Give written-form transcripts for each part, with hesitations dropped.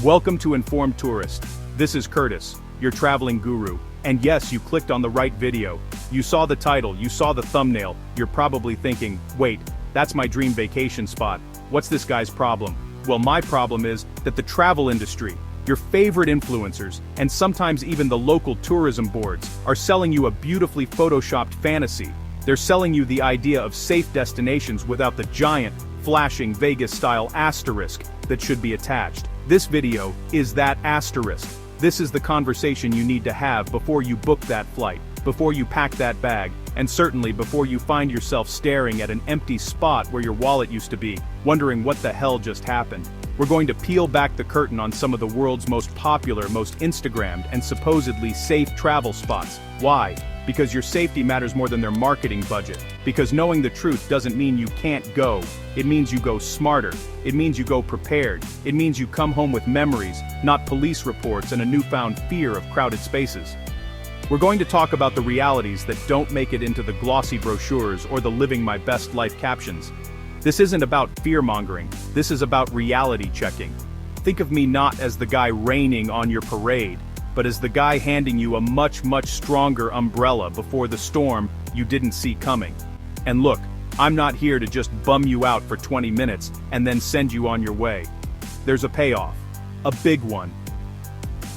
Welcome to Informed Tourist. This is Curtis, your traveling guru. And yes, you clicked on the right video. You saw the title, you saw the thumbnail. You're probably thinking, wait, that's my dream vacation spot. What's this guy's problem? Well, my problem is that the travel industry, your favorite influencers, and sometimes even the local tourism boards, are selling you a beautifully photoshopped fantasy. They're selling you the idea of safe destinations without the giant, flashing Vegas-style asterisk that should be attached. This video is that asterisk. This is the conversation you need to have before you book that flight, before you pack that bag, and certainly before you find yourself staring at an empty spot where your wallet used to be, wondering what the hell just happened. We're going to peel back the curtain on some of the world's most popular, most Instagrammed, and supposedly safe travel spots. Why? Because your safety matters more than their marketing budget. Because knowing the truth doesn't mean you can't go. It means you go smarter. It means you go prepared. It means you come home with memories, not police reports and a newfound fear of crowded spaces. We're going to talk about the realities that don't make it into the glossy brochures or the living my best life captions. This isn't about fear-mongering, this is about reality checking. Think of me not as the guy raining on your parade, but as the guy handing you a much stronger umbrella before the storm you didn't see coming. And look, I'm not here to just bum you out for 20 minutes and then send you on your way. There's a payoff. A big one.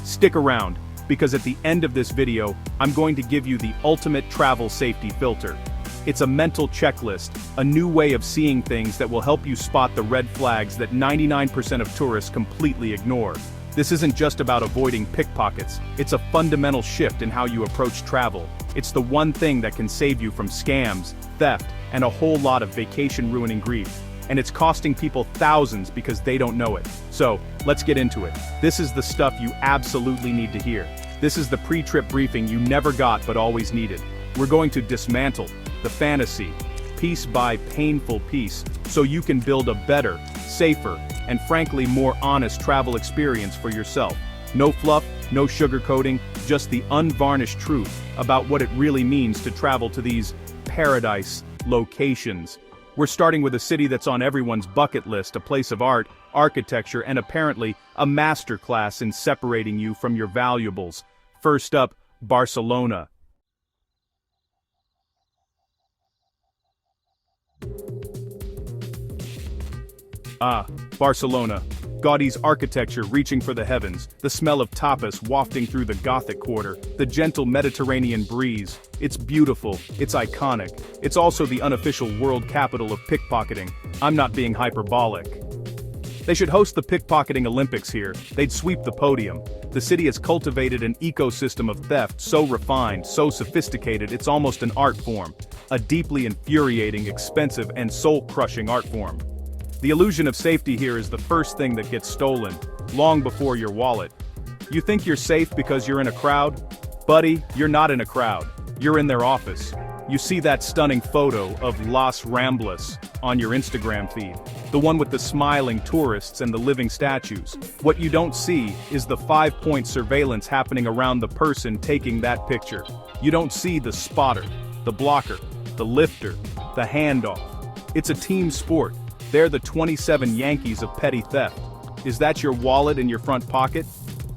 Stick around, because at the end of this video, I'm going to give you the ultimate travel safety filter. It's a mental checklist, a new way of seeing things that will help you spot the red flags that 99% of tourists completely ignore. This isn't just about avoiding pickpockets, it's a fundamental shift in how you approach travel. It's the one thing that can save you from scams, theft, and a whole lot of vacation-ruining grief. And it's costing people thousands because they don't know it. So, let's get into it. This is the stuff you absolutely need to hear. This is the pre-trip briefing you never got but always needed. We're going to dismantle the fantasy, piece by painful piece, so you can build a better, safer, and frankly more honest travel experience for yourself. No fluff, no sugarcoating, just the unvarnished truth about what it really means to travel to these paradise locations. We're starting with a city that's on everyone's bucket list, a place of art, architecture, and apparently a masterclass in separating you from your valuables. First up, Barcelona. Barcelona. Gaudi's architecture reaching for the heavens, the smell of tapas wafting through the Gothic quarter, the gentle Mediterranean breeze. It's beautiful, it's iconic. It's also the unofficial world capital of pickpocketing. I'm not being hyperbolic. They should host the pickpocketing Olympics here. They'd sweep the podium. The city has cultivated an ecosystem of theft so refined, so sophisticated, it's almost an art form. A deeply infuriating, expensive, and soul-crushing art form. The illusion of safety here is the first thing that gets stolen, long before your wallet. You think you're safe because you're in a crowd? Buddy, you're not in a crowd. You're in their office. You see that stunning photo of Las Ramblas on your Instagram feed. The one with the smiling tourists and the living statues. What you don't see is the 5-point surveillance happening around the person taking that picture. You don't see the spotter, the blocker, the lifter, the handoff. It's a team sport. They're the 27 Yankees of petty theft. Is that your wallet in your front pocket?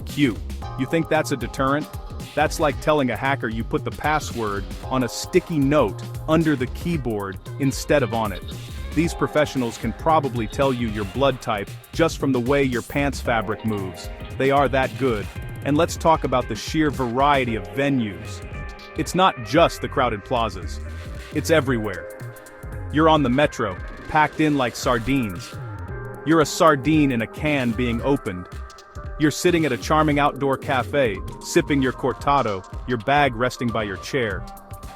Cute. You think that's a deterrent? That's like telling a hacker you put the password on a sticky note under the keyboard instead of on it. These professionals can probably tell you your blood type just from the way your pants fabric moves. They are that good. And let's talk about the sheer variety of venues. It's not just the crowded plazas. It's everywhere. You're on the metro, packed in like sardines. You're a sardine in a can being opened. You're sitting at a charming outdoor cafe, sipping your cortado, your bag resting by your chair.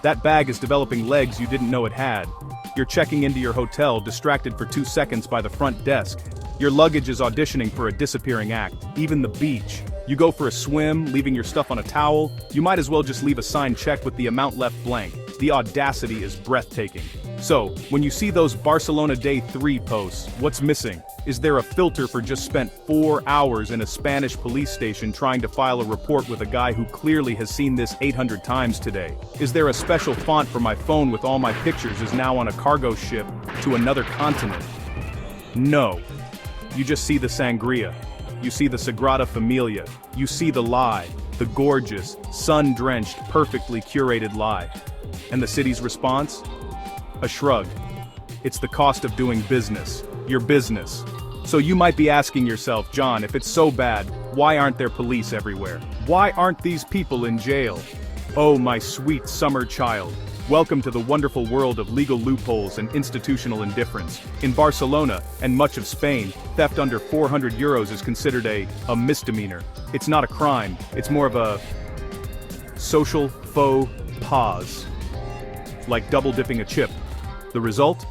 That bag is developing legs you didn't know it had. You're checking into your hotel, distracted for 2 seconds by the front desk. Your luggage is auditioning for a disappearing act, even the beach. You go for a swim, leaving your stuff on a towel. You might as well just leave a signed check with the amount left blank. The audacity is breathtaking. So, when you see those Barcelona Day 3 posts, what's missing? Is there a filter for just spent 4 hours in a Spanish police station trying to file a report with a guy who clearly has seen this 800 times today? Is there a special font for my phone with all my pictures is now on a cargo ship to another continent? No. You just see the sangria. you see the Sagrada Familia, you see the lie, the gorgeous, sun-drenched, perfectly curated lie. And the city's response? A shrug. It's the cost of doing business, your business. So you might be asking yourself, John, if it's so bad, why aren't there police everywhere? Why aren't these people in jail? Oh, my sweet summer child. Welcome to the wonderful world of legal loopholes and institutional indifference. In Barcelona, and much of Spain, theft under 400 euros is considered a misdemeanor. It's not a crime, it's more of a social faux pas. Like double-dipping a chip. The result?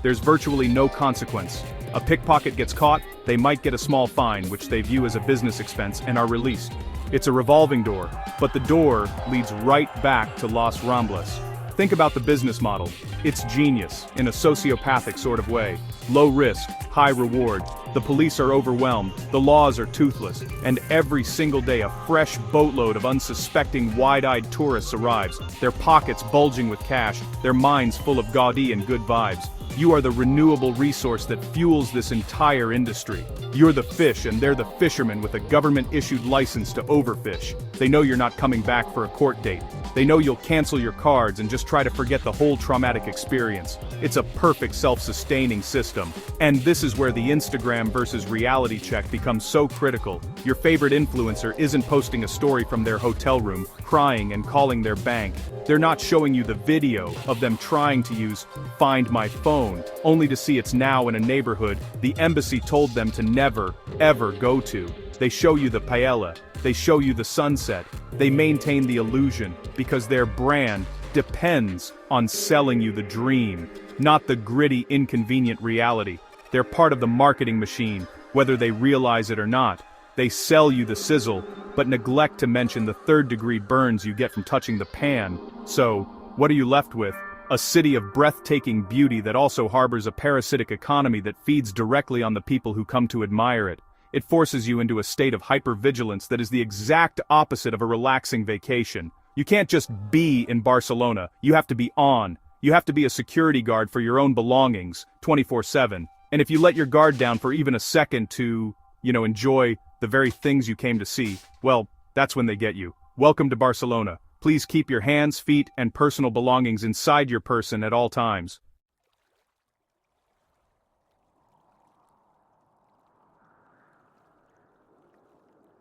There's virtually no consequence. A pickpocket gets caught, they might get a small fine, which they view as a business expense, and are released. It's a revolving door, but the door leads right back to Las Ramblas. Think about the business model. It's genius, in a sociopathic sort of way. Low risk, high reward. The police are overwhelmed, the laws are toothless, and every single day a fresh boatload of unsuspecting wide-eyed tourists arrives, their pockets bulging with cash, their minds full of gaudy and good vibes. You are the renewable resource that fuels this entire industry. You're the fish and they're the fishermen with a government-issued license to overfish. They know you're not coming back for a court date. They know you'll cancel your cards and just try to forget the whole traumatic experience. It's a perfect self-sustaining system. And this is where the Instagram versus reality check becomes so critical. Your favorite influencer isn't posting a story from their hotel room, crying and calling their bank. They're not showing you the video of them trying to use Find My Phone, only to see it's now in a neighborhood the embassy told them to never, ever go to. They show you the paella, they show you the sunset, they maintain the illusion, because their brand depends on selling you the dream, not the gritty, inconvenient reality. They're part of the marketing machine, whether they realize it or not. They sell you the sizzle, but neglect to mention the third-degree burns you get from touching the pan. So, what are you left with? A city of breathtaking beauty that also harbors a parasitic economy that feeds directly on the people who come to admire it. It forces you into a state of hypervigilance that is the exact opposite of a relaxing vacation. You can't just be in Barcelona, you have to be on. You have to be a security guard for your own belongings, 24/7. And if you let your guard down for even a second to, enjoy the very things you came to see, well, that's when they get you. Welcome to Barcelona. Please keep your hands, feet, and personal belongings inside your person at all times.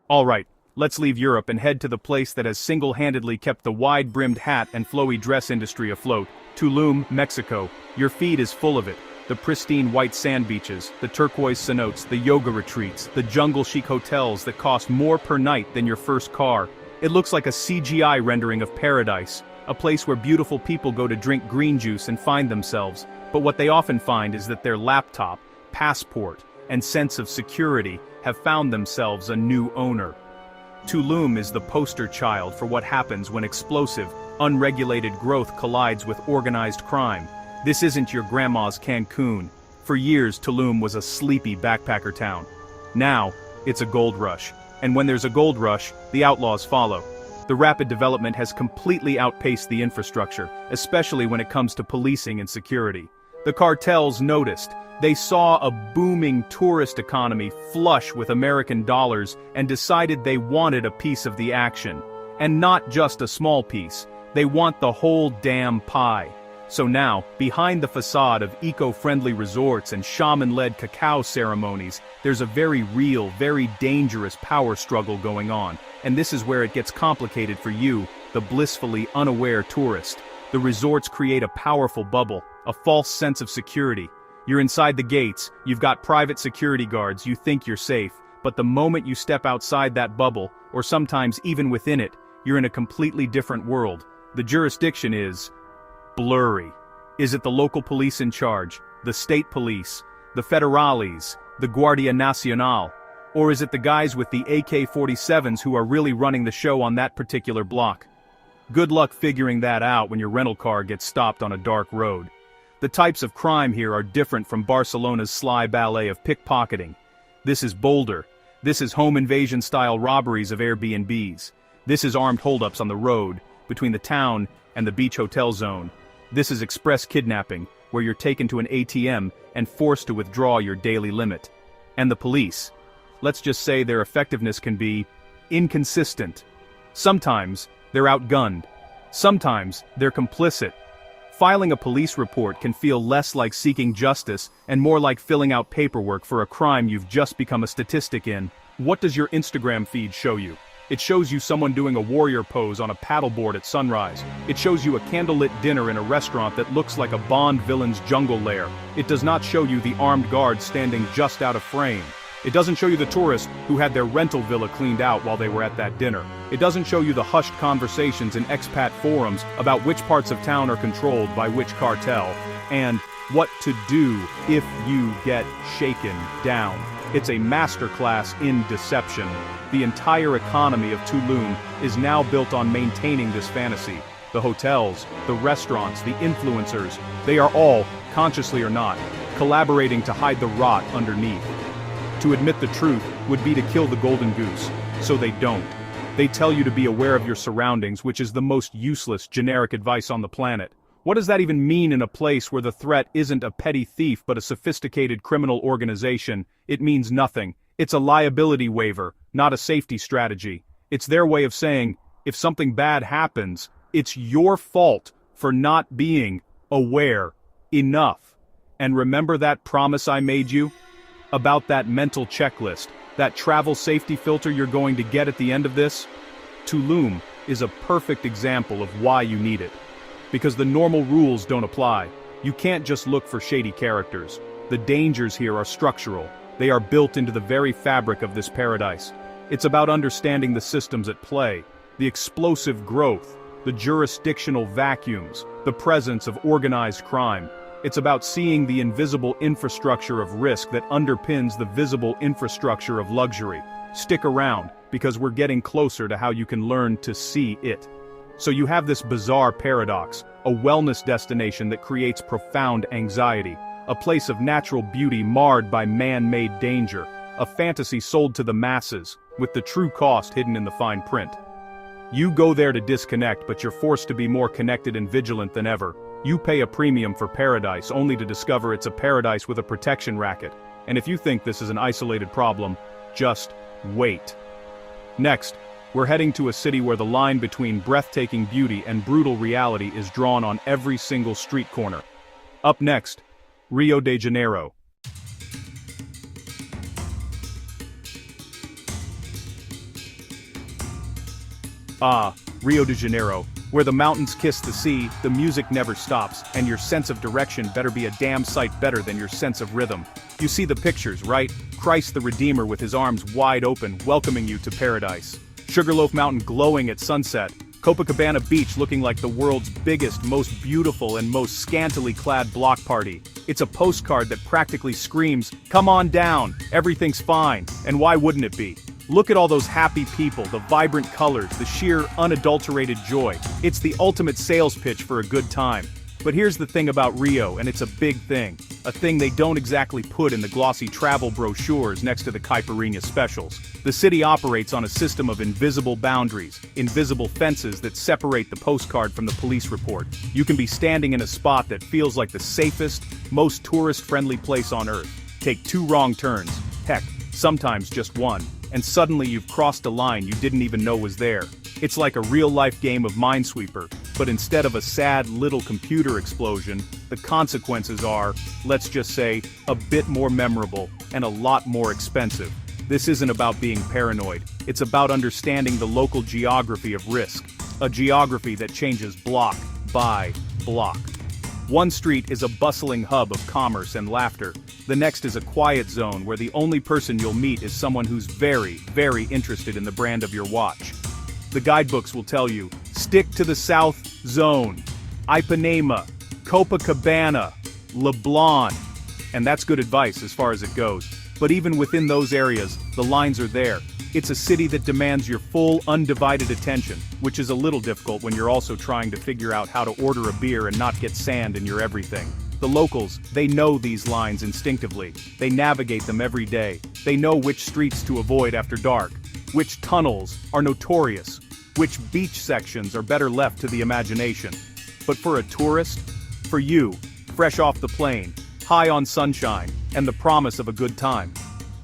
Alright, let's leave Europe and head to the place that has single-handedly kept the wide-brimmed hat and flowy dress industry afloat, Tulum, Mexico. Your feed is full of it. The pristine white sand beaches, the turquoise cenotes, the yoga retreats, the jungle chic hotels that cost more per night than your first car. It looks like a CGI rendering of paradise, a place where beautiful people go to drink green juice and find themselves, but what they often find is that their laptop, passport, and sense of security have found themselves a new owner. Tulum is the poster child for what happens when explosive, unregulated growth collides with organized crime. This isn't your grandma's Cancun. For years, Tulum was a sleepy backpacker town. Now, it's a gold rush. And when there's a gold rush, the outlaws follow. The rapid development has completely outpaced the infrastructure, especially when it comes to policing and security. The cartels noticed. They saw a booming tourist economy flush with American dollars and decided they wanted a piece of the action. And not just a small piece. They want the whole damn pie. So now, behind the facade of eco-friendly resorts and shaman-led cacao ceremonies, there's a very real, very dangerous power struggle going on. And this is where it gets complicated for you, the blissfully unaware tourist. The resorts create a powerful bubble, a false sense of security. You're inside the gates, you've got private security guards, you think you're safe, but the moment you step outside that bubble, or sometimes even within it, you're in a completely different world. The jurisdiction is blurry. Is it the local police in charge, the state police, the federales, the Guardia Nacional, or is it the guys with the AK-47s who are really running the show on that particular block? Good luck figuring that out when your rental car gets stopped on a dark road. The types of crime here are different from Barcelona's sly ballet of pickpocketing. This is bolder. This is home invasion-style robberies of Airbnbs. This is armed holdups on the road, between the town and the beach hotel zone. This is express kidnapping, where you're taken to an ATM and forced to withdraw your daily limit. And the police. let's just say their effectiveness can be inconsistent. Sometimes, they're outgunned. Sometimes, they're complicit. Filing a police report can feel less like seeking justice and more like filling out paperwork for a crime you've just become a statistic in. What does your Instagram feed show you? It shows you someone doing a warrior pose on a paddleboard at sunrise. It shows you a candlelit dinner in a restaurant that looks like a Bond villain's jungle lair. It does not show you the armed guard standing just out of frame. It doesn't show you the tourist who had their rental villa cleaned out while they were at that dinner. It doesn't show you the hushed conversations in expat forums about which parts of town are controlled by which cartel, and what to do if you get shaken down. It's a masterclass in deception. The entire economy of Tulum is now built on maintaining this fantasy. The hotels, the restaurants, the influencers, they are all, consciously or not, collaborating to hide the rot underneath. To admit the truth would be to kill the golden goose, so they don't. They tell you to be aware of your surroundings, which is the most useless generic advice on the planet. What does that even mean in a place where the threat isn't a petty thief but a sophisticated criminal organization? It means nothing. It's a liability waiver, not a safety strategy. It's their way of saying, if something bad happens, it's your fault for not being aware enough. And remember that promise I made you? About that mental checklist, that travel safety filter you're going to get at the end of this? Tulum is a perfect example of why you need it. Because the normal rules don't apply. You can't just look for shady characters. The dangers here are structural. They are built into the very fabric of this paradise. It's about understanding the systems at play, the explosive growth, the jurisdictional vacuums, the presence of organized crime. It's about seeing the invisible infrastructure of risk that underpins the visible infrastructure of luxury. Stick around, because we're getting closer to how you can learn to see it. So you have this bizarre paradox, a wellness destination that creates profound anxiety, a place of natural beauty marred by man-made danger, a fantasy sold to the masses, with the true cost hidden in the fine print. You go there to disconnect, but you're forced to be more connected and vigilant than ever. You pay a premium for paradise only to discover it's a paradise with a protection racket. And if you think this is an isolated problem, just wait. Next, we're heading to a city where the line between breathtaking beauty and brutal reality is drawn on every single street corner. Up next, Rio de Janeiro. Ah, Rio de Janeiro, where the mountains kiss the sea, the music never stops, and your sense of direction better be a damn sight better than your sense of rhythm. You see the pictures, right? Christ the Redeemer with his arms wide open, welcoming you to paradise. Sugarloaf Mountain glowing at sunset. Copacabana Beach looking like the world's biggest, most beautiful, and most scantily clad block party. It's a postcard that practically screams, "Come on down, everything's fine," and why wouldn't it be? Look at all those happy people, the vibrant colors, the sheer, unadulterated joy. It's the ultimate sales pitch for a good time. But here's the thing about Rio, and it's a big thing. A thing they don't exactly put in the glossy travel brochures next to the caipirinha specials. The city operates on a system of invisible boundaries, invisible fences that separate the postcard from the police report. You can be standing in a spot that feels like the safest, most tourist-friendly place on earth. Take 2 wrong turns, heck, sometimes just one, and suddenly you've crossed a line you didn't even know was there. It's like a real-life game of Minesweeper, but instead of a sad little computer explosion, the consequences are, let's just say, a bit more memorable and a lot more expensive. This isn't about being paranoid, it's about understanding the local geography of risk, a geography that changes block by block. One street is a bustling hub of commerce and laughter. The next is a quiet zone where the only person you'll meet is someone who's very, very interested in the brand of your watch. The guidebooks will tell you, stick to the South Zone, Ipanema, Copacabana, Leblon. And that's good advice as far as it goes. But even within those areas, the lines are there. It's a city that demands your full, undivided attention, which is a little difficult when you're also trying to figure out how to order a beer and not get sand in your everything. The locals, they know these lines instinctively. They navigate them every day. They know which streets to avoid after dark, which tunnels are notorious, which beach sections are better left to the imagination. But for a tourist, for you, fresh off the plane, high on sunshine, and the promise of a good time,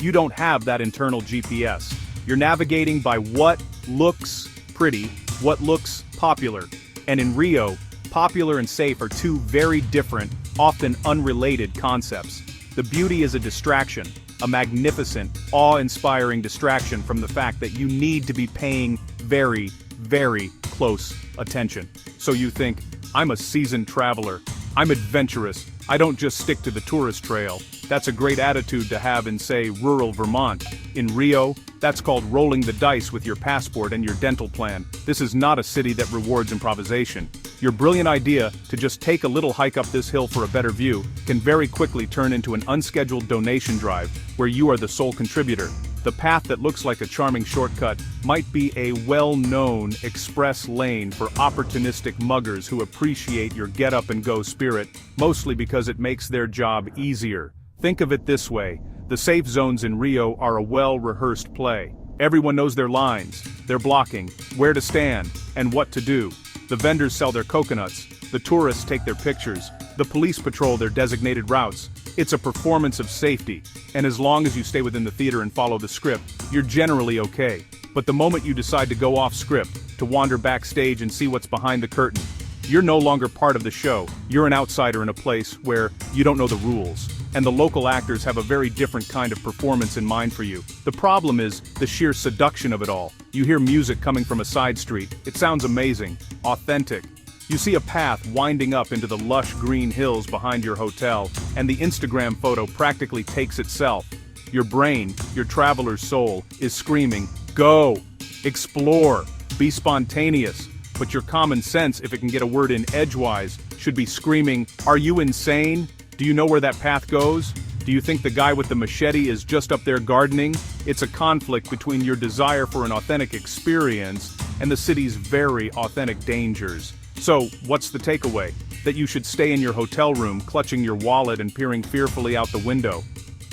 you don't have that internal GPS. You're navigating by what looks pretty, what looks popular. And in Rio, popular and safe are two very different, often unrelated concepts. The beauty is a distraction, a magnificent, awe-inspiring distraction from the fact that you need to be paying very, very close attention. So you think, I'm a seasoned traveler, I'm adventurous, I don't just stick to the tourist trail. That's a great attitude to have in, say, rural Vermont. In Rio, that's called rolling the dice with your passport and your dental plan. This is not a city that rewards improvisation. Your brilliant idea to just take a little hike up this hill for a better view can very quickly turn into an unscheduled donation drive where you are the sole contributor. The path that looks like a charming shortcut might be a well-known express lane for opportunistic muggers who appreciate your get-up-and-go spirit, mostly because it makes their job easier. Think of it this way, the safe zones in Rio are a well-rehearsed play. Everyone knows their lines, their blocking, where to stand, and what to do. The vendors sell their coconuts, the tourists take their pictures, the police patrol their designated routes. It's a performance of safety, and as long as you stay within the theater and follow the script, you're generally okay. But the moment you decide to go off script, to wander backstage and see what's behind the curtain, you're no longer part of the show. You're an outsider in a place where you don't know the rules. And the local actors have a very different kind of performance in mind for you. The problem is the sheer seduction of it all. You hear music coming from a side street. It sounds amazing, authentic. You see a path winding up into the lush green hills behind your hotel, and the Instagram photo practically takes itself. Your brain, your traveler's soul, is screaming, go, explore, be spontaneous. But your common sense, if it can get a word in edgewise, should be screaming, are you insane? Do you know where that path goes? Do you think the guy with the machete is just up there gardening? It's a conflict between your desire for an authentic experience and the city's very authentic dangers. So, what's the takeaway? That you should stay in your hotel room, clutching your wallet and peering fearfully out the window?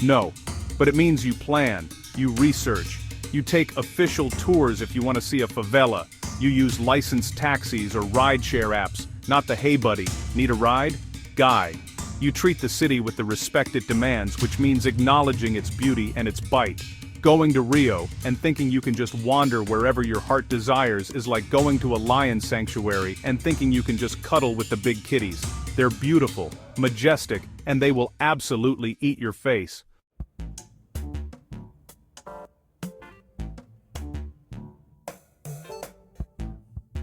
No. But it means you plan, you research, you take official tours if you want to see a favela, you use licensed taxis or rideshare apps, not the hey buddy, need a ride? Guy. You treat the city with the respect it demands, which means acknowledging its beauty and its bite. Going to Rio and thinking you can just wander wherever your heart desires is like going to a lion sanctuary and thinking you can just cuddle with the big kitties. They're beautiful, majestic, and they will absolutely eat your face.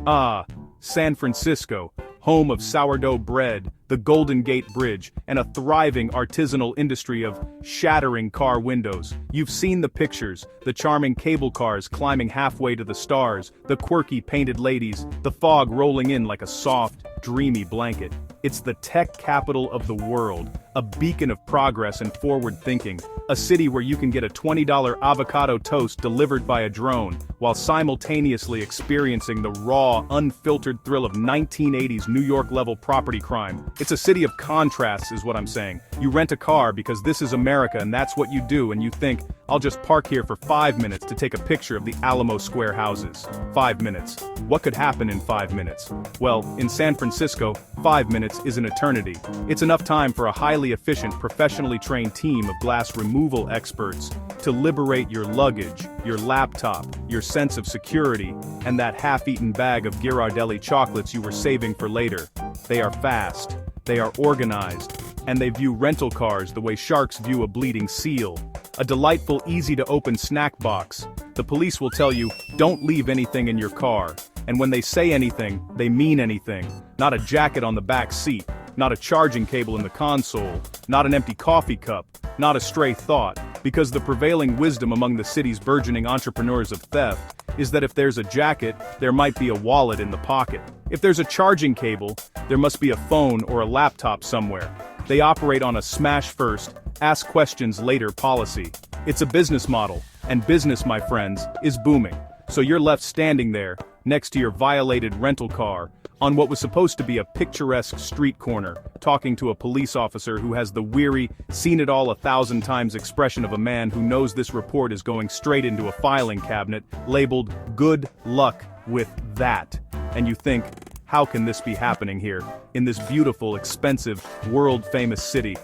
Ah, San Francisco, home of sourdough bread, the Golden Gate Bridge, and a thriving artisanal industry of shattering car windows. You've seen the pictures, the charming cable cars climbing halfway to the stars, the quirky painted ladies, the fog rolling in like a soft, dreamy blanket. It's the tech capital of the world, a beacon of progress and forward thinking, a city where you can get a $20 avocado toast delivered by a drone, while simultaneously experiencing the raw, unfiltered thrill of 1980s New York-level property crime. It's a city of contrasts is what I'm saying. You rent a car because this is America and that's what you do, and you think, I'll just park here for 5 minutes to take a picture of the Alamo Square houses. 5 minutes. What could happen in 5 minutes? Well, in San Francisco, 5 minutes is an eternity. It's enough time for a highly efficient, professionally trained team of glass removal experts to liberate your luggage, your laptop, your sense of security, and that half-eaten bag of Ghirardelli chocolates you were saving for later. They are fast, they are organized, and they view rental cars the way sharks view a bleeding seal. A delightful, easy-to-open snack box. The police will tell you, don't leave anything in your car. And when they say anything, they mean anything. Not a jacket on the back seat, not a charging cable in the console, not an empty coffee cup, not a stray thought, because the prevailing wisdom among the city's burgeoning entrepreneurs of theft is that if there's a jacket, there might be a wallet in the pocket. If there's a charging cable, there must be a phone or a laptop somewhere. They operate on a smash first, ask questions later policy. It's a business model, and business, my friends, is booming. So you're left standing there, next to your violated rental car, on what was supposed to be a picturesque street corner, talking to a police officer who has the weary, seen-it-all 1,000 times expression of a man who knows this report is going straight into a filing cabinet, labeled, "Good luck with that." And you think, how can this be happening here, in this beautiful, expensive, world-famous city?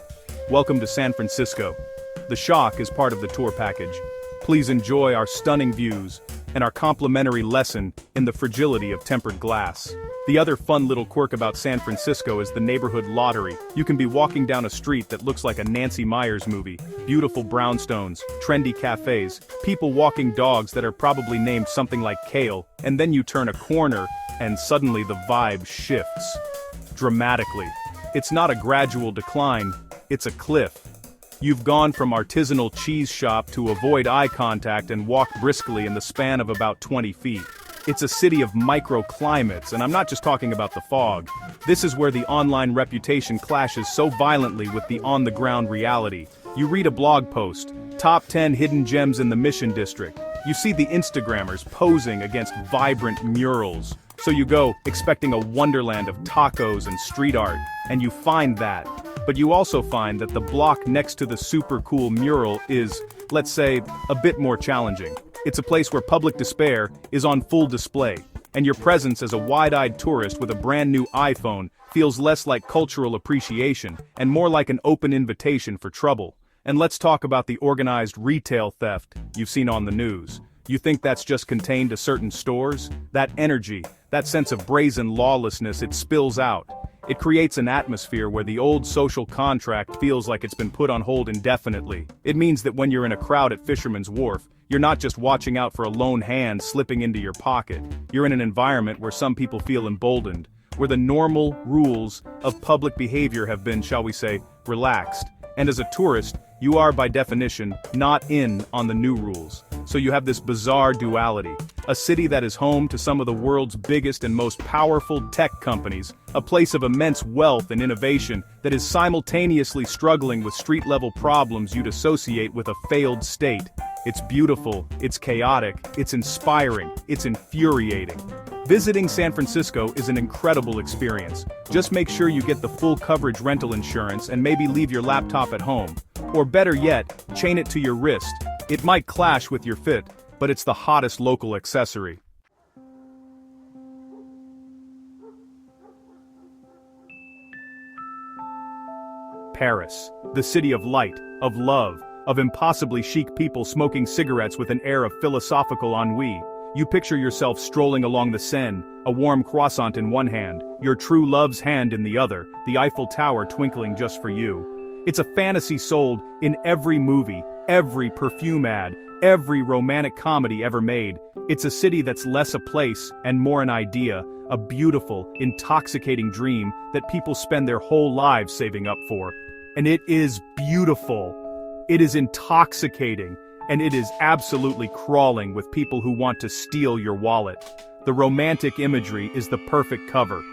Welcome to San Francisco. The shock is part of the tour package. Please enjoy our stunning views and our complimentary lesson in the fragility of tempered glass. The other fun little quirk about San Francisco is the neighborhood lottery. You can be walking down a street that looks like a Nancy Meyers movie. Beautiful brownstones, trendy cafes, people walking dogs that are probably named something like Kale, and then you turn a corner and suddenly the vibe shifts. Dramatically. It's not a gradual decline, it's a cliff. You've gone from artisanal cheese shop to avoid eye contact and walk briskly in the span of about 20 feet. It's a city of microclimates, and I'm not just talking about the fog. This is where the online reputation clashes so violently with the on-the-ground reality. You read a blog post, top 10 hidden gems in the Mission District. You see the Instagrammers posing against vibrant murals. So you go, expecting a wonderland of tacos and street art, and you find that. But you also find that the block next to the super cool mural is, let's say, a bit more challenging. It's a place where public despair is on full display, and your presence as a wide-eyed tourist with a brand new iPhone feels less like cultural appreciation and more like an open invitation for trouble. And let's talk about the organized retail theft you've seen on the news. You think that's just contained to certain stores? That energy, that sense of brazen lawlessness, it spills out. It creates an atmosphere where the old social contract feels like it's been put on hold indefinitely. It means that when you're in a crowd at Fisherman's Wharf, you're not just watching out for a lone hand slipping into your pocket. You're in an environment where some people feel emboldened, where the normal rules of public behavior have been, shall we say, relaxed. And as a tourist, you are by definition not in on the new rules. So you have this bizarre duality. A city that is home to some of the world's biggest and most powerful tech companies, a place of immense wealth and innovation that is simultaneously struggling with street-level problems you'd associate with a failed state. It's beautiful, it's chaotic, it's inspiring, it's infuriating. Visiting San Francisco is an incredible experience. Just make sure you get the full coverage rental insurance and maybe leave your laptop at home. Or better yet, chain it to your wrist. It might clash with your fit, but it's the hottest local accessory. Paris, the city of light, of love, of impossibly chic people smoking cigarettes with an air of philosophical ennui. You picture yourself strolling along the Seine, a warm croissant in one hand, your true love's hand in the other, the Eiffel Tower twinkling just for you. It's a fantasy sold in every movie, every perfume ad, every romantic comedy ever made. It's a city that's less a place and more an idea, a beautiful, intoxicating dream that people spend their whole lives saving up for. And it is beautiful. It is intoxicating. And it is absolutely crawling with people who want to steal your wallet. The romantic imagery is the perfect cover.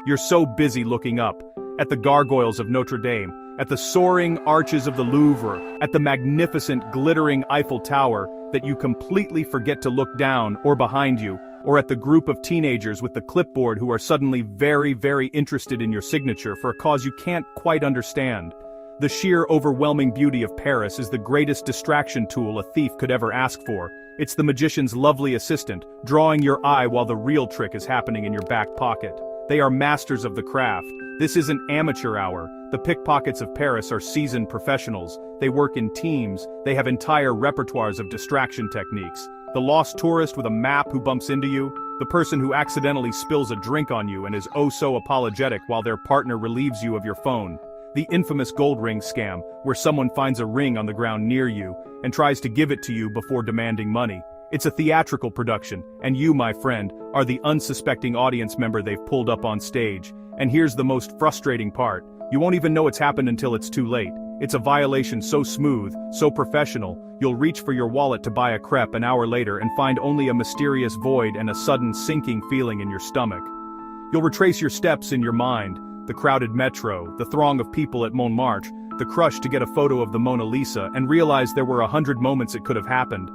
You're so busy looking up, at the gargoyles of Notre Dame, at the soaring arches of the Louvre, at the magnificent glittering Eiffel Tower, that you completely forget to look down or behind you, or at the group of teenagers with the clipboard who are suddenly very, very interested in your signature for a cause you can't quite understand. The sheer overwhelming beauty of Paris is the greatest distraction tool a thief could ever ask for. It's the magician's lovely assistant, drawing your eye while the real trick is happening in your back pocket. They are masters of the craft. This isn't amateur hour. The pickpockets of Paris are seasoned professionals. They work in teams. They have entire repertoires of distraction techniques. The lost tourist with a map who bumps into you, the person who accidentally spills a drink on you and is oh so apologetic while their partner relieves you of your phone. The infamous gold ring scam, where someone finds a ring on the ground near you and tries to give it to you before demanding money. It's a theatrical production, and you, my friend, are the unsuspecting audience member they've pulled up on stage. And here's the most frustrating part. You won't even know it's happened until it's too late. It's a violation so smooth, so professional, you'll reach for your wallet to buy a crepe an hour later and find only a mysterious void and a sudden sinking feeling in your stomach. You'll retrace your steps in your mind. The crowded metro, the throng of people at Montmartre, the crush to get a photo of the Mona Lisa and realize there were 100 moments it could have happened.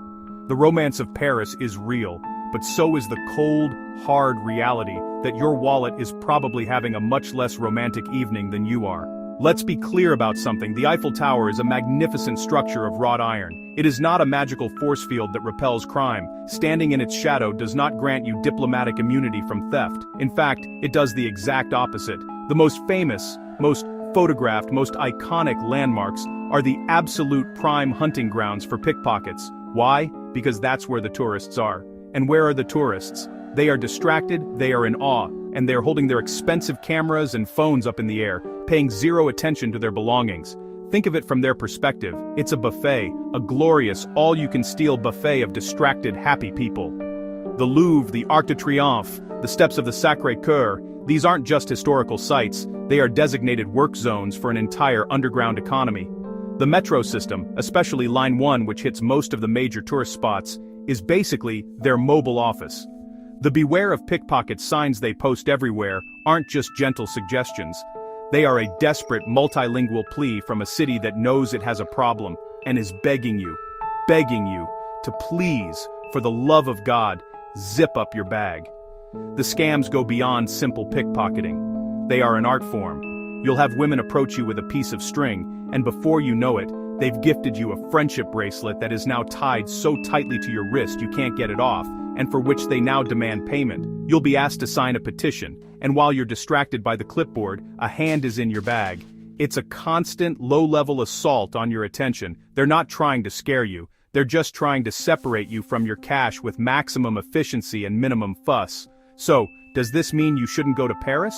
The romance of Paris is real, but so is the cold, hard reality that your wallet is probably having a much less romantic evening than you are. Let's be clear about something. The Eiffel Tower is a magnificent structure of wrought iron. It is not a magical force field that repels crime. Standing in its shadow does not grant you diplomatic immunity from theft. In fact, it does the exact opposite. The most famous, most photographed, most iconic landmarks are the absolute prime hunting grounds for pickpockets. Why? Because that's where the tourists are. And where are the tourists? They are distracted, they are in awe, and they are holding their expensive cameras and phones up in the air, paying zero attention to their belongings. Think of it from their perspective. It's a buffet, a glorious, all-you-can-steal buffet of distracted, happy people. The Louvre, the Arc de Triomphe, the steps of the Sacré-Cœur, these aren't just historical sites, they are designated work zones for an entire underground economy. The metro system, especially Line 1, which hits most of the major tourist spots, is basically their mobile office. The beware of pickpockets signs they post everywhere aren't just gentle suggestions. They are a desperate multilingual plea from a city that knows it has a problem and is begging you to please, for the love of God, zip up your bag. The scams go beyond simple pickpocketing. They are an art form. You'll have women approach you with a piece of string, and before you know it, they've gifted you a friendship bracelet that is now tied so tightly to your wrist you can't get it off, and for which they now demand payment. You'll be asked to sign a petition, and while you're distracted by the clipboard, a hand is in your bag. It's a constant, low-level assault on your attention. They're not trying to scare you, they're just trying to separate you from your cash with maximum efficiency and minimum fuss. So, does this mean you shouldn't go to Paris?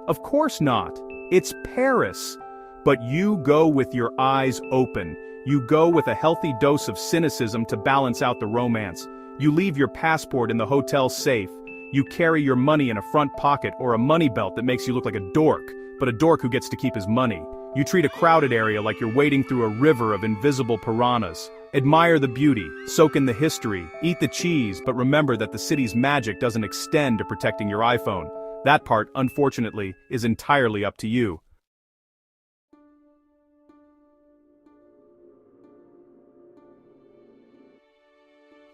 Of course not. It's Paris. But you go with your eyes open. You go with a healthy dose of cynicism to balance out the romance. You leave your passport in the hotel safe. You carry your money in a front pocket or a money belt that makes you look like a dork, but a dork who gets to keep his money. You treat a crowded area like you're wading through a river of invisible piranhas. Admire the beauty, soak in the history, eat the cheese, but remember that the city's magic doesn't extend to protecting your iPhone. That part, unfortunately, is entirely up to you.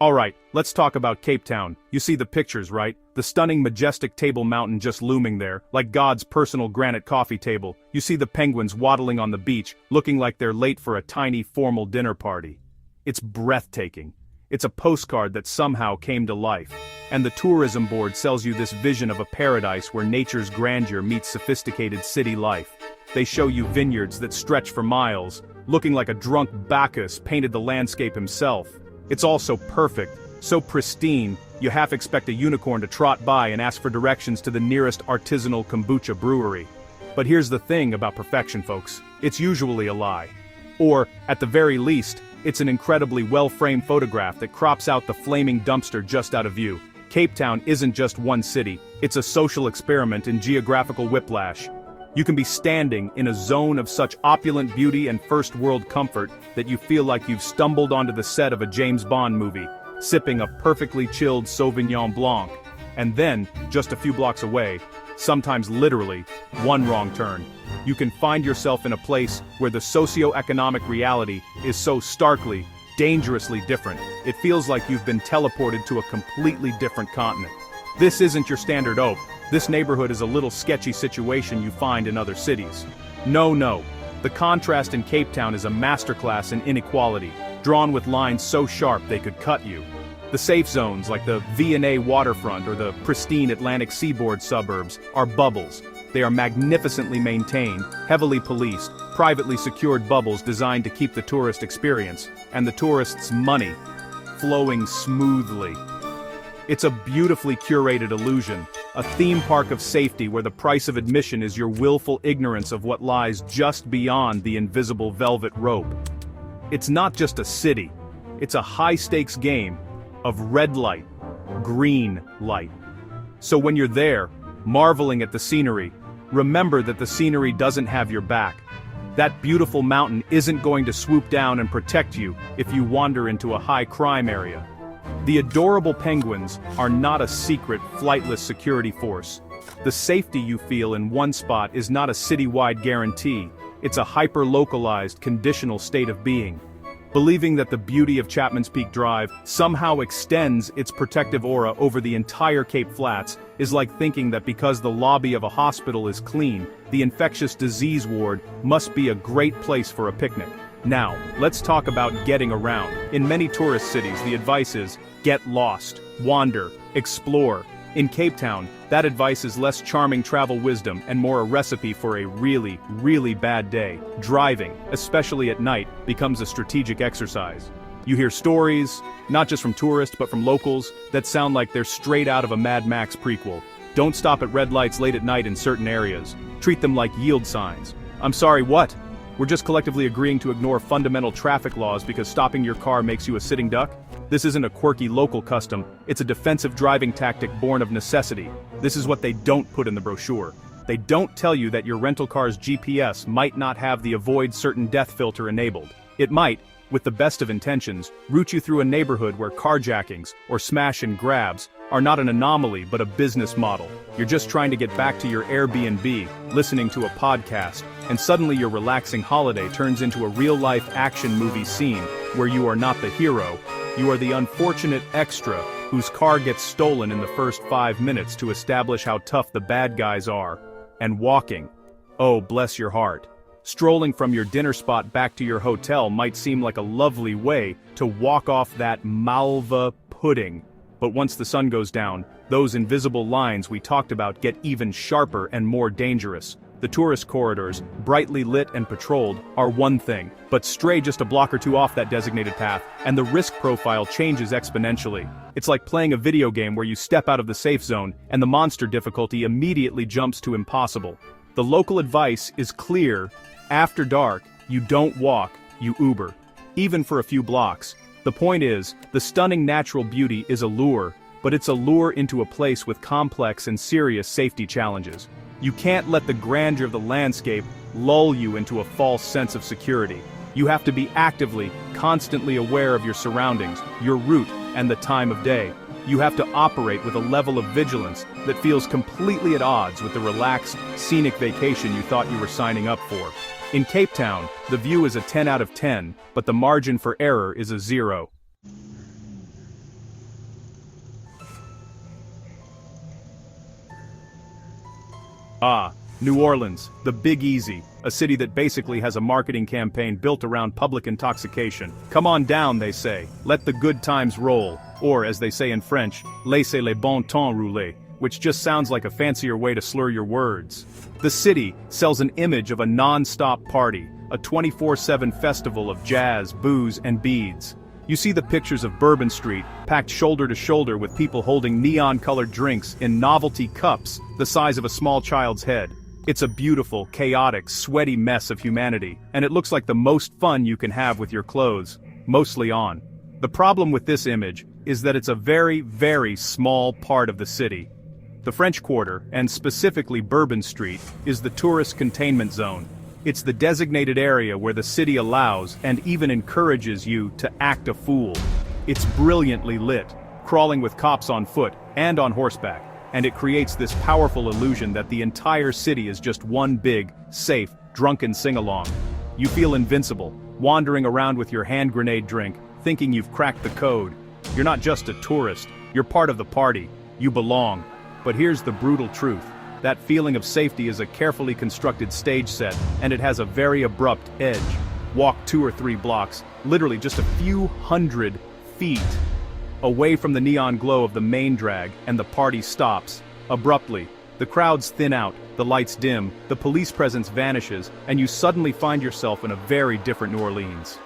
Alright, let's talk about Cape Town. You see the pictures, right? The stunning majestic Table Mountain just looming there, like God's personal granite coffee table. You see the penguins waddling on the beach, looking like they're late for a tiny formal dinner party. It's breathtaking. It's a postcard that somehow came to life. And the tourism board sells you this vision of a paradise where nature's grandeur meets sophisticated city life. They show you vineyards that stretch for miles, looking like a drunk Bacchus painted the landscape himself. It's all so perfect, so pristine, you half expect a unicorn to trot by and ask for directions to the nearest artisanal kombucha brewery. But here's the thing about perfection, folks. It's usually a lie. Or, at the very least, it's an incredibly well-framed photograph that crops out the flaming dumpster just out of view. Cape Town isn't just one city, it's a social experiment in geographical whiplash. You can be standing in a zone of such opulent beauty and first-world comfort that you feel like you've stumbled onto the set of a James Bond movie, sipping a perfectly chilled Sauvignon Blanc. And then, just a few blocks away, sometimes literally, one wrong turn, you can find yourself in a place where the socio-economic reality is so starkly, dangerously different. It feels like you've been teleported to a completely different continent. This isn't your standard ope. This neighborhood is a little sketchy situation you find in other cities. No. The contrast in Cape Town is a masterclass in inequality, drawn with lines so sharp they could cut you. The safe zones, like the V&A waterfront or the pristine Atlantic seaboard suburbs, are bubbles. They are magnificently maintained, heavily policed, privately secured bubbles designed to keep the tourist experience, and the tourist's money, flowing smoothly. It's a beautifully curated illusion, a theme park of safety where the price of admission is your willful ignorance of what lies just beyond the invisible velvet rope. It's not just a city, it's a high-stakes game of red light, green light. So when you're there, marveling at the scenery, remember that the scenery doesn't have your back. That beautiful mountain isn't going to swoop down and protect you if you wander into a high-crime area. The adorable penguins are not a secret, flightless security force. The safety you feel in one spot is not a citywide guarantee, it's a hyper-localized, conditional state of being. Believing that the beauty of Chapman's Peak Drive somehow extends its protective aura over the entire Cape Flats is like thinking that because the lobby of a hospital is clean, the infectious disease ward must be a great place for a picnic. Now, let's talk about getting around. In many tourist cities, the advice is, get lost, wander, explore. In Cape Town, that advice is less charming travel wisdom and more a recipe for a really, really bad day. Driving, especially at night, becomes a strategic exercise. You hear stories, not just from tourists but from locals, that sound like they're straight out of a Mad Max prequel. Don't stop at red lights late at night in certain areas. Treat them like yield signs. I'm sorry, what? We're just collectively agreeing to ignore fundamental traffic laws because stopping your car makes you a sitting duck? This isn't a quirky local custom, it's a defensive driving tactic born of necessity. This is what they don't put in the brochure. They don't tell you that your rental car's GPS might not have the avoid certain death filter enabled. It might, with the best of intentions, route you through a neighborhood where carjackings, or smash and grabs, are not an anomaly but a business model. You're just trying to get back to your Airbnb, listening to a podcast, and suddenly your relaxing holiday turns into a real-life action movie scene where you are not the hero, you are the unfortunate extra whose car gets stolen in the first 5 minutes to establish how tough the bad guys are. And walking. Oh, bless your heart. Strolling from your dinner spot back to your hotel might seem like a lovely way to walk off that malva pudding. But once the sun goes down, those invisible lines we talked about get even sharper and more dangerous. The tourist corridors, brightly lit and patrolled, are one thing, but stray just a block or two off that designated path, and the risk profile changes exponentially. It's like playing a video game where you step out of the safe zone, and the monster difficulty immediately jumps to impossible. The local advice is clear: after dark, you don't walk, you Uber. Even for a few blocks. The point is, the stunning natural beauty is a lure, but it's a lure into a place with complex and serious safety challenges. You can't let the grandeur of the landscape lull you into a false sense of security. You have to be actively, constantly aware of your surroundings, your route, and the time of day. You have to operate with a level of vigilance that feels completely at odds with the relaxed, scenic vacation you thought you were signing up for. In Cape Town, the view is a 10 out of 10, but the margin for error is a 0. Ah, New Orleans, the Big Easy, a city that basically has a marketing campaign built around public intoxication. Come on down, they say, let the good times roll, or as they say in French, laissez les bon temps rouler, which just sounds like a fancier way to slur your words. The city sells an image of a non-stop party, a 24/7 festival of jazz, booze, and beads. You see the pictures of Bourbon Street, packed shoulder to shoulder with people holding neon-colored drinks in novelty cups the size of a small child's head. It's a beautiful, chaotic, sweaty mess of humanity, and it looks like the most fun you can have with your clothes, mostly on. The problem with this image is that it's a very, very small part of the city. The French Quarter, and specifically Bourbon Street, is the tourist containment zone. It's the designated area where the city allows and even encourages you to act a fool. It's brilliantly lit, crawling with cops on foot and on horseback, and it creates this powerful illusion that the entire city is just one big, safe, drunken sing-along. You feel invincible, wandering around with your hand grenade drink, thinking you've cracked the code. You're not just a tourist, you're part of the party. You belong. But here's the brutal truth. That feeling of safety is a carefully constructed stage set, and it has a very abrupt edge. Walk 2 or 3 blocks, literally just a few hundred feet, away from the neon glow of the main drag, and the party stops. Abruptly, the crowds thin out, the lights dim, the police presence vanishes, and you suddenly find yourself in a very different New Orleans.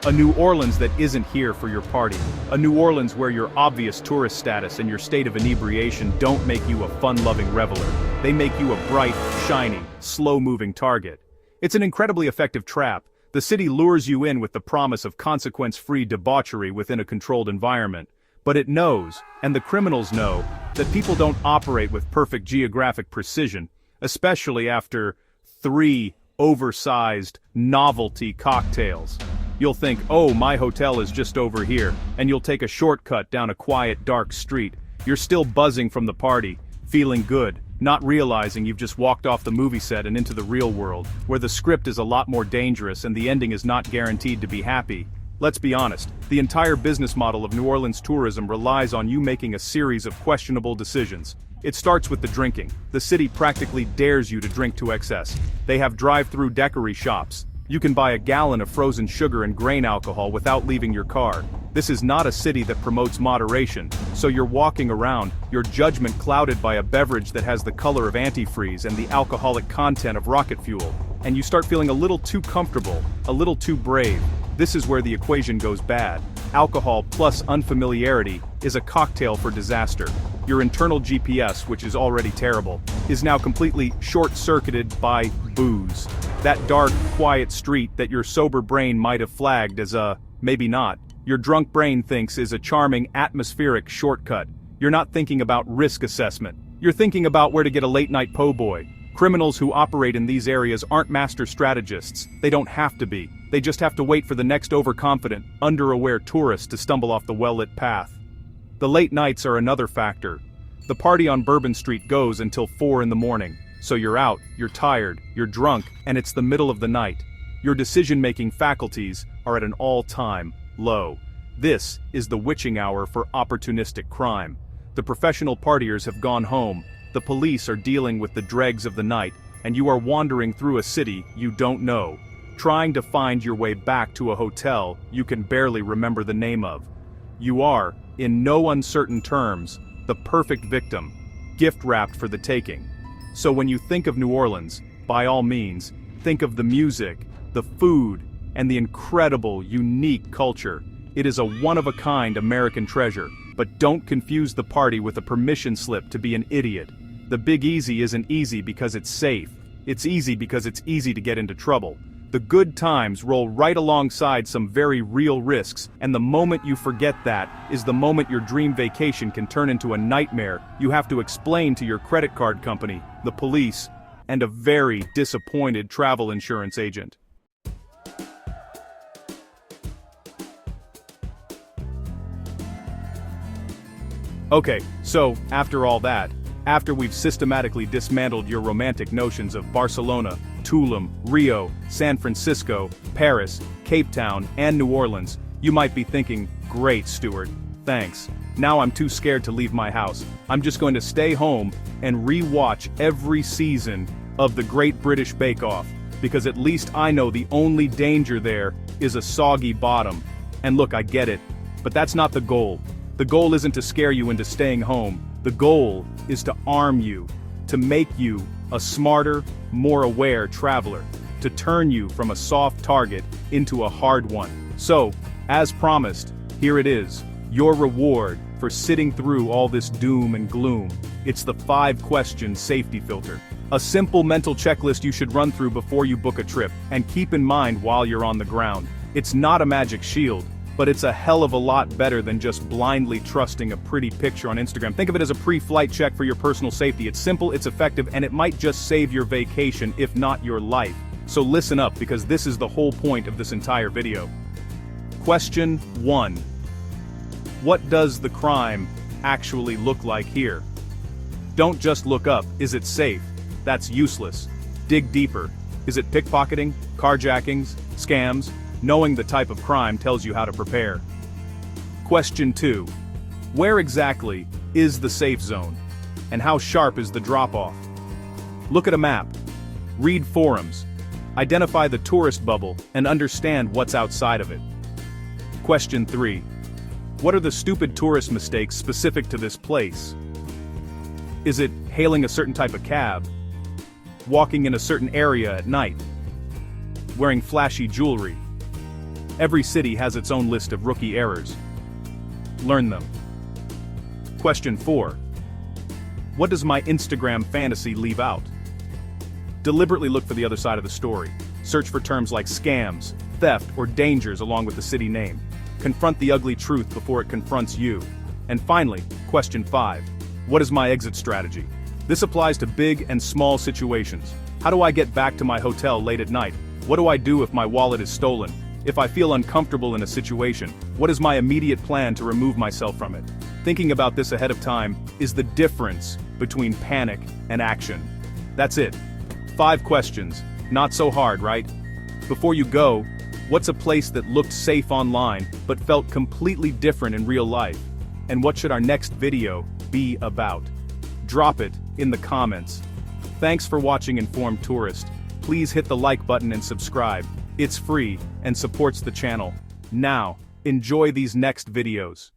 A New Orleans that isn't here for your party. A New Orleans where your obvious tourist status and your state of inebriation don't make you a fun-loving reveler. They make you a bright, shiny, slow-moving target. It's an incredibly effective trap. The city lures you in with the promise of consequence-free debauchery within a controlled environment. But it knows, and the criminals know, that people don't operate with perfect geographic precision, especially after 3 oversized novelty cocktails. You'll think, oh, my hotel is just over here, and you'll take a shortcut down a quiet, dark street. You're still buzzing from the party, feeling good, not realizing you've just walked off the movie set and into the real world, where the script is a lot more dangerous and the ending is not guaranteed to be happy. Let's be honest, the entire business model of New Orleans tourism relies on you making a series of questionable decisions. It starts with the drinking. The city practically dares you to drink to excess. They have drive-through daiquiri shops, You can buy a gallon of frozen sugar and grain alcohol without leaving your car. This is not a city that promotes moderation, so you're walking around, your judgment clouded by a beverage that has the color of antifreeze and the alcoholic content of rocket fuel, and you start feeling a little too comfortable, a little too brave. This is where the equation goes bad. Alcohol plus unfamiliarity is a cocktail for disaster. Your internal GPS, which is already terrible, is now completely short-circuited by booze. That dark, quiet street that your sober brain might have flagged as maybe not. Your drunk brain thinks is a charming atmospheric shortcut. You're not thinking about risk assessment. You're thinking about where to get a late-night po' boy. Criminals who operate in these areas aren't master strategists. They don't have to be. They just have to wait for the next overconfident, underaware tourist to stumble off the well-lit path. The late nights are another factor. The party on Bourbon Street goes until 4 in the morning. So you're out, you're tired, you're drunk, and it's the middle of the night. Your decision-making faculties are at an all-time low. This is the witching hour for opportunistic crime. The professional partiers have gone home, the police are dealing with the dregs of the night, and you are wandering through a city you don't know, trying to find your way back to a hotel you can barely remember the name of. You are, in no uncertain terms, the perfect victim, gift-wrapped for the taking. So when you think of New Orleans, by all means, think of the music, the food, and the incredible, unique culture. It is a one-of-a-kind American treasure, but don't confuse the party with a permission slip to be an idiot. The Big Easy isn't easy because it's safe. It's easy because it's easy to get into trouble. The good times roll right alongside some very real risks, and the moment you forget that is the moment your dream vacation can turn into a nightmare you have to explain to your credit card company, the police, and a very disappointed travel insurance agent. Okay, so, after all that, after we've systematically dismantled your romantic notions of Barcelona, Tulum, Rio, San Francisco, Paris, Cape Town, and New Orleans, you might be thinking, great, Stuart, thanks. Now I'm too scared to leave my house. I'm just going to stay home and re-watch every season of the Great British Bake Off, because at least I know the only danger there is a soggy bottom. And look, I get it, but that's not the goal. The goal isn't to scare you into staying home. The goal is to arm you, to make you a smarter, more aware traveler, to turn you from a soft target into a hard one. So, as promised, here it is, your reward for sitting through all this doom and gloom. It's the 5-question safety filter. A simple mental checklist you should run through before you book a trip, and keep in mind while you're on the ground. It's not a magic shield, but it's a hell of a lot better than just blindly trusting a pretty picture on Instagram. Think of it as a pre-flight check for your personal safety. It's simple, it's effective, and it might just save your vacation, if not your life. So listen up, because this is the whole point of this entire video. Question 1. What does the crime actually look like here? Don't just look up, is it safe? That's useless. Dig deeper. Is it pickpocketing, carjackings, scams? Knowing the type of crime tells you how to prepare. Question 2. Where exactly is the safe zone? And how sharp is the drop-off? Look at a map. Read forums. Identify the tourist bubble and understand what's outside of it. Question 3. What are the stupid tourist mistakes specific to this place? Is it hailing a certain type of cab? Walking in a certain area at night? Wearing flashy jewelry? Every city has its own list of rookie errors. Learn them. Question 4. What does my Instagram fantasy leave out? Deliberately look for the other side of the story. Search for terms like scams, theft, or dangers along with the city name. Confront the ugly truth before it confronts you. And finally, question 5. What is my exit strategy? This applies to big and small situations. How do I get back to my hotel late at night? What do I do if my wallet is stolen? If I feel uncomfortable in a situation, what is my immediate plan to remove myself from it? Thinking about this ahead of time is the difference between panic and action. That's it. 5 questions. Not so hard, right? Before you go, what's a place that looked safe online but felt completely different in real life? And what should our next video be about? Drop it in the comments. Thanks for watching Informed Tourist. Please hit the like button and subscribe. It's free and supports the channel. Now, enjoy these next videos.